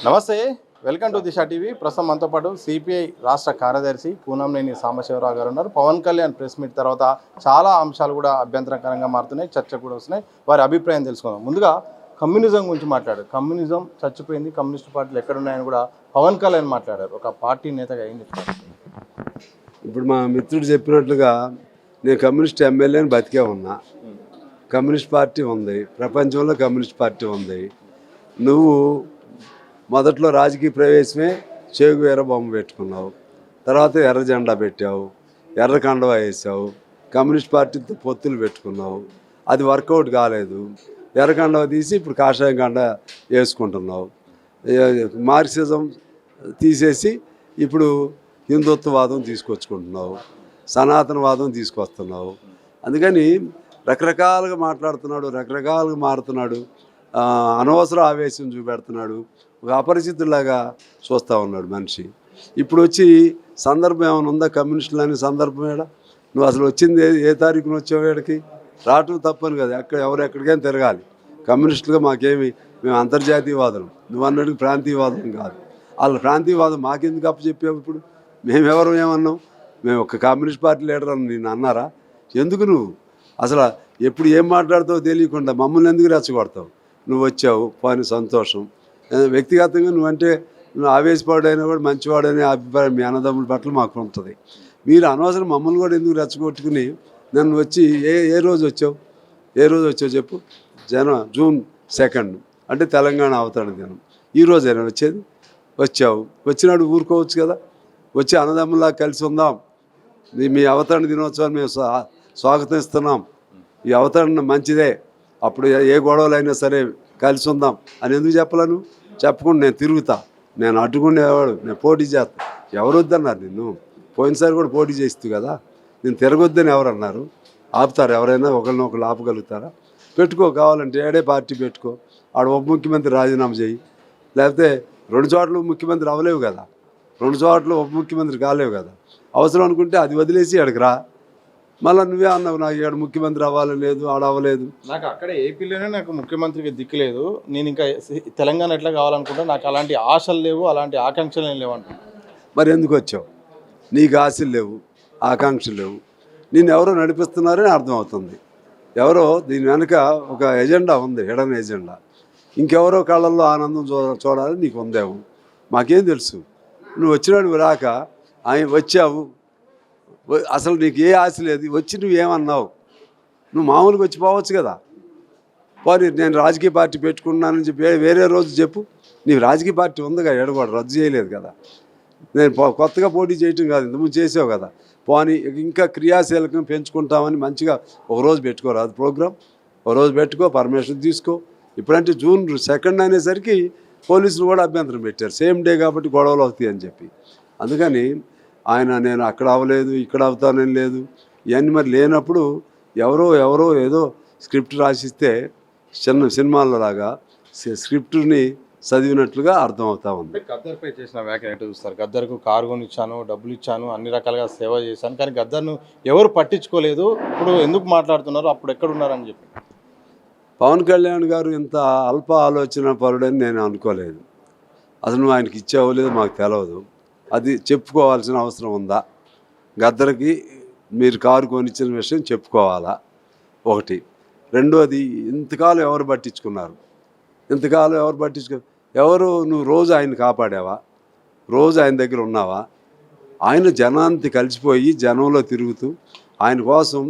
నమస్తే, welcome to Disha TV. ప్రస్తుతం మనతో పాటు సిపిఐ రాష్ట్ర కార్యదర్శి కూనంనేని సాంబశివరావు గారు ఉన్నారు. పవన్ కళ్యాణ్ ప్రెస్ మీట్ తర్వాత చాలా అంశాలు కూడా అభ్యంతరకరంగా మారుతున్నాయి, చర్చ కూడా వస్తున్నాయి. వారి అభిప్రాయం తెలుసుకుందాం. ముందుగా కమ్యూనిజం గురించి మాట్లాడారు. కమ్యూనిజం చచ్చిపోయింది, కమ్యూనిస్ట్ పార్టీలు ఎక్కడున్నాయని కూడా పవన్ కళ్యాణ్ మాట్లాడారు. ఒక పార్టీ నేతగా ఏం చెప్తారు? ఇప్పుడు మా మిత్రుడు చెప్పినట్లుగా నేను కమ్యూనిస్ట్ ఎమ్మెల్యేని బతికే ఉన్నా. కమ్యూనిస్ట్ పార్టీ ఉంది, ప్రపంచంలో కమ్యూనిస్ట్ పార్టీ ఉంది. నువ్వు మొదట్లో రాజకీయ ప్రవేశమే చేగువేర బొమ్మ పెట్టుకున్నావు, తర్వాత ఎర్ర జెండా పెట్టావు, ఎర్ర కండువా వేసావు, కమ్యూనిస్ట్ పార్టీతో పొత్తులు పెట్టుకున్నావు. అది వర్కౌట్ కాలేదు. ఎర్ర కండువా తీసి ఇప్పుడు కాషాయం కండ వేసుకుంటున్నావు. మార్క్సిజం తీసేసి ఇప్పుడు హిందుత్వవాదం తీసుకొచ్చుకుంటున్నావు, సనాతనవాదం తీసుకొస్తున్నావు. అందుకని రకరకాలుగా మాట్లాడుతున్నాడు, రకరకాలుగా మారుతున్నాడు, అనవసర ఆవేశం చూపెడుతున్నాడు, ఒక అపరిచితులాగా చూస్తూ ఉన్నాడు మనిషి. ఇప్పుడు వచ్చి సందర్భం ఏమైనా ఉందా? కమ్యూనిస్టులు అనే సందర్భం ఏడా? నువ్వు అసలు వచ్చింది ఏ తారీఖున వచ్చావు? ఏడికి రావటం తప్పని కదా, ఎవరు ఎక్కడికైనా తిరగాలి. కమ్యూనిస్టులుగా మేము అంతర్జాతీయవాదులు, నువ్వు అన్నట్టు ప్రాంతీయవాదం కాదు. వాళ్ళ ప్రాంతీయవాదం మాకెందుకు అప్పచెప్పావు? ఇప్పుడు మేమెవరు ఏమన్నాం? మేము ఒక కమ్యూనిస్ట్ పార్టీ లీడర్ అని నేను అన్నారా? ఎందుకు నువ్వు అసలు ఎప్పుడు ఏం మాట్లాడతావో తెలియకుండా మమ్మల్ని ఎందుకు రెచ్చగొడతావు? నువ్వు వచ్చావు, పని సంతోషం. వ్యక్తిగతంగా నువ్వు ఆవేశపడైనా కూడా మంచివాడనే అభిప్రాయం మీ అన్నదమ్ముల పట్ల మాకు ఉంటుంది. మీరు అనవసరం మమ్మల్ని కూడా ఎందుకు రెచ్చగొట్టుకుని నన్ను వచ్చి ఏ రోజు వచ్చావు? చెప్పు. జూన్ 2 అంటే తెలంగాణ అవతరణ దినం. ఈరోజైనా వచ్చేది? వచ్చావు, వచ్చినాడు ఊరుకోవచ్చు కదా. వచ్చి అన్నదమ్ములా కలిసి ఉందాం, మీ అవతరణ దినోత్సవాన్ని మేము స్వాగతం ఇస్తున్నాం, ఈ అవతరణ మంచిదే, అప్పుడు ఏ గొడవలైనా సరే కలిసి ఉందాం అని ఎందుకు చెప్పలేను? చెప్పకుండా నేను తిరుగుతా, నేను అడ్డుకునేవాడు, నేను పోటీ చేస్తా. ఎవరు వద్దన్నారు నిన్ను? పోయినసారి కూడా పోటీ చేస్తూ కదా. నేను తిరగొద్దని ఎవరన్నారు? ఆపుతారు ఎవరైనా? ఒకరినొకరు ఆపగలుగుతారా? పెట్టుకో, కావాలంటే ఏడే పార్టీ పెట్టుకో, ఆడ ఉప ముఖ్యమంత్రి రాజీనామా చేయి. లేకపోతే 2 చోట్ల ముఖ్యమంత్రి అవ్వలేవు కదా, 2 చోట్ల ఉప ముఖ్యమంత్రి కాలేవు కదా. అవసరం అనుకుంటే అది వదిలేసి ఎక్కడికి రా. మళ్ళీ నువ్వే అన్నావు నాకు ఇక్కడ ముఖ్యమంత్రి అవ్వాలని లేదు, ఆడ అవ్వలేదు. నాకు అక్కడ ఏపీలోనే నాకు ముఖ్యమంత్రికి దిక్కు లేదు, నేను ఇంకా తెలంగాణ ఎట్లా కావాలనుకుంటా, నాకు అలాంటి ఆశలు లేవు, అలాంటి ఆకాంక్షలు ఏం లేవు అంటున్నా. మరి ఎందుకు వచ్చావు? నీకు ఆశలు లేవు, ఆకాంక్షలు లేవు, నిన్ను ఎవరో నడిపిస్తున్నారని అర్థమవుతుంది. ఎవరో దీని వెనుక ఒక ఎజెండా ఉంది, హిడెన్ ఎజెండా. ఇంకెవరో కళ్ళల్లో ఆనందం చూడాలని నీకు ఉందేమో, మాకేం తెలుసు. నువ్వు వచ్చినాడు రాక ఆయన వచ్చావు, అసలు నీకు ఏ ఆశ లేదు. వచ్చి నువ్వేమన్నావు? నువ్వు మామూలుగా వచ్చి పోవచ్చు కదా. పోనీ నేను రాజకీయ పార్టీ పెట్టుకున్నానని చెప్పి వేరే రోజు చెప్పు. నీకు రాజకీయ పార్టీ ఉందిగా, ఎడగొడు రద్దు చేయలేదు కదా. నేను కొత్తగా పోటీ చేయటం కాదు, ఇంతకుముందు చేసావు కదా. పోనీ ఇంకా క్రియాశీలకం పెంచుకుంటామని మంచిగా ఒకరోజు పెట్టుకోరాదు ప్రోగ్రాం, ఒకరోజు పెట్టుకో, పర్మిషన్ తీసుకో. ఇప్పుడంటే జూన్ 2 అనేసరికి పోలీసులు కూడా అభ్యంతరం పెట్టారు, సేమ్ డే కాబట్టి గొడవలు అవుతాయి అని చెప్పి. అందుకని ఆయన నేను అక్కడ అవ్వలేదు, ఇక్కడ అవుతానని లేదు, ఇవన్నీ మరి లేనప్పుడు ఎవరో ఏదో స్క్రిప్ట్ రాసిస్తే చిన్న సినిమాల్లో లాగా స్క్రిప్ట్ని చదివినట్లుగా అర్థమవుతా ఉంది. గద్దర్పై చేసిన వ్యాఖ్యలు ఎటు చూస్తారు? గద్దర్కు కారు కొనిచ్చాను, డబ్బులు ఇచ్చాను, అన్ని రకాలుగా సేవ చేశాను, కానీ గద్దర్ను ఎవరు పట్టించుకోలేదు, ఇప్పుడు ఎందుకు మాట్లాడుతున్నారు, అప్పుడు ఎక్కడున్నారని చెప్పి. పవన్ కళ్యాణ్ గారు ఇంత అల్ప ఆలోచన పరుడని నేను అనుకోలేదు. అసలు నువ్వు ఆయనకి ఇచ్చావో లేదో మాకు తెలియదు, అది చెప్పుకోవాల్సిన అవసరం ఉందా? గద్దర్కి మీరు కారు కొనిచ్చిన విషయం చెప్పుకోవాలా? ఒకటి. రెండోది, ఇంతకాలం ఎవరు పట్టించుకున్నారు? నువ్వు రోజు ఆయన కాపాడావా? రోజు ఆయన దగ్గర ఉన్నావా? ఆయన జనానికి కలిసిపోయి జనంలో తిరుగుతూ ఆయన కోసం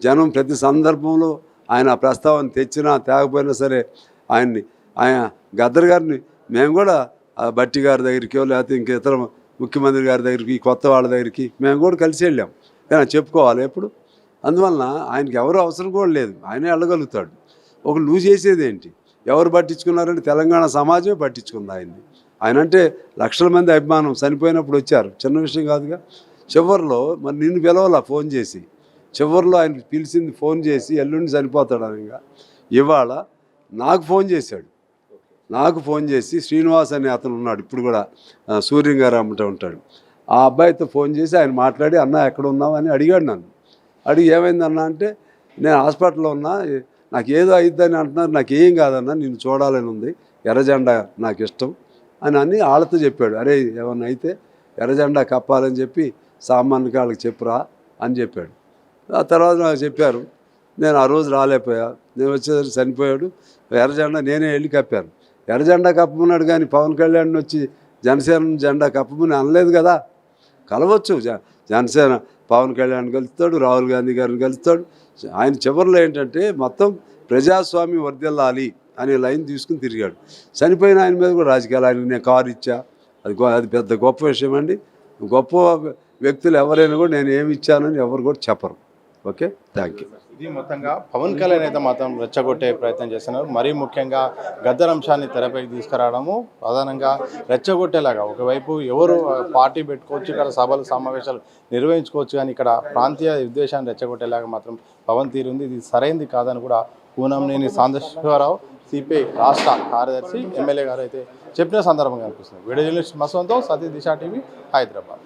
జనం ప్రతి సందర్భంలో ఆయన ప్రస్తావన తెచ్చినా తేకపోయినా సరే ఆయన గద్దర్ గారిని మేము కూడా బట్టి గారి దగ్గరికో లేకపోతే ఇంక ఇతర ముఖ్యమంత్రి గారి దగ్గరికి, కొత్త వాళ్ళ దగ్గరికి మేము కూడా కలిసి వెళ్ళాం. కానీ చెప్పుకోవాలి ఎప్పుడు? అందువలన ఆయనకి ఎవరు అవసరం కూడా లేదు, ఆయనే వెళ్ళగలుగుతాడు. నువ్వు చేసేది ఏంటి? ఎవరు పట్టించుకున్నారంటే తెలంగాణ సమాజమే పట్టించుకుంది ఆయన్ని. ఆయన అంటే లక్షల మంది అభిమానం. చనిపోయినప్పుడు వచ్చారు, చిన్న విషయం కాదుగా. చివరిలో మరి నిన్ను పిలవాలా ఫోన్ చేసి? చివరిలో ఆయన పిలిచింది ఫోన్ చేసి, ఎల్లుండి చనిపోతాడు అనగా ఇవాళ నాకు ఫోన్ చేసి శ్రీనివాస్ అనే అతను ఉన్నాడు, ఇప్పుడు కూడా సూర్యం గారు అమ్మట ఉంటాడు, ఆ అబ్బాయితో ఫోన్ చేసి ఆయన మాట్లాడి అన్న ఎక్కడ ఉన్నావు అని అడిగాడు నన్ను. అడిగి ఏమైందన్నా అంటే నేను హాస్పిటల్లో ఉన్నా, నాకు ఏదో అయిద్దని అంటున్నారు, నాకు ఏం కాదన్నా, నిన్ను చూడాలని ఉంది, ఎర్ర జెండా నాకు ఇష్టం, అని అన్ని వాళ్ళతో చెప్పాడు. అరే ఏమన్నా అయితే ఎర్రజెండా కప్పాలని చెప్పి సామాన్య వాళ్ళకి చెప్పురా అని చెప్పాడు. ఆ తర్వాత నాకు చెప్పారు. నేను ఆ రోజు రాలేకపోయా. నేను వచ్చేసరికి చనిపోయాడు. ఎర్రజెండా నేనే వెళ్ళి కప్పాను. ఎర్రజెండా కప్పమన్నాడు కానీ పవన్ కళ్యాణ్ వచ్చి జనసేన జెండా కప్పమని అనలేదు కదా. కలవచ్చు, జనసేన పవన్ కళ్యాణ్ కలుస్తాడు, రాహుల్ గాంధీ గారిని కలుస్తాడు. ఆయన చివరిలో ఏంటంటే మొత్తం ప్రజాస్వామ్యం వర్ధిల్లాలి అనే లైన్ తీసుకుని తిరిగాడు. చనిపోయిన ఆయన మీద కూడా రాజకీయాలు, ఆయనకు నేను కారు ఇచ్చా, అది పెద్ద గొప్ప విషయం అండి. గొప్ప వ్యక్తులు ఎవరైనా కూడా నేను ఏమి ఇచ్చానని ఎవరు కూడా చెప్పరు. Okay, thank you. ఇది మొత్తంగా పవన్ కళ్యాణ్ అయితే మాత్రం రెచ్చగొట్టే ప్రయత్నం చేస్తున్నారు. మరీ ముఖ్యంగా గద్దర్ అంశాన్ని తెరపైకి తీసుకురావడము ప్రధానంగా రెచ్చగొట్టేలాగా. ఒకవైపు ఎవరు పార్టీ పెట్టుకోవచ్చు, ఇక్కడ సభలు సమావేశాలు నిర్వహించుకోవచ్చు, కానీ ఇక్కడ ప్రాంతీయ విద్వేషాన్ని రెచ్చగొట్టేలాగా మాత్రం పవన్ తీరు ఉంది. ఇది సరైంది కాదని కూడా కూనంనేని సాంబశివరావు సిపిఐ రాష్ట్ర కార్యదర్శి ఎమ్మెల్యే గారు అయితే చెప్పిన సందర్భంగా అనిపిస్తుంది. వీడియో జర్నలిస్ట్ మసవంతో సతీష్ దిశ టీవీ, హైదరాబాద్.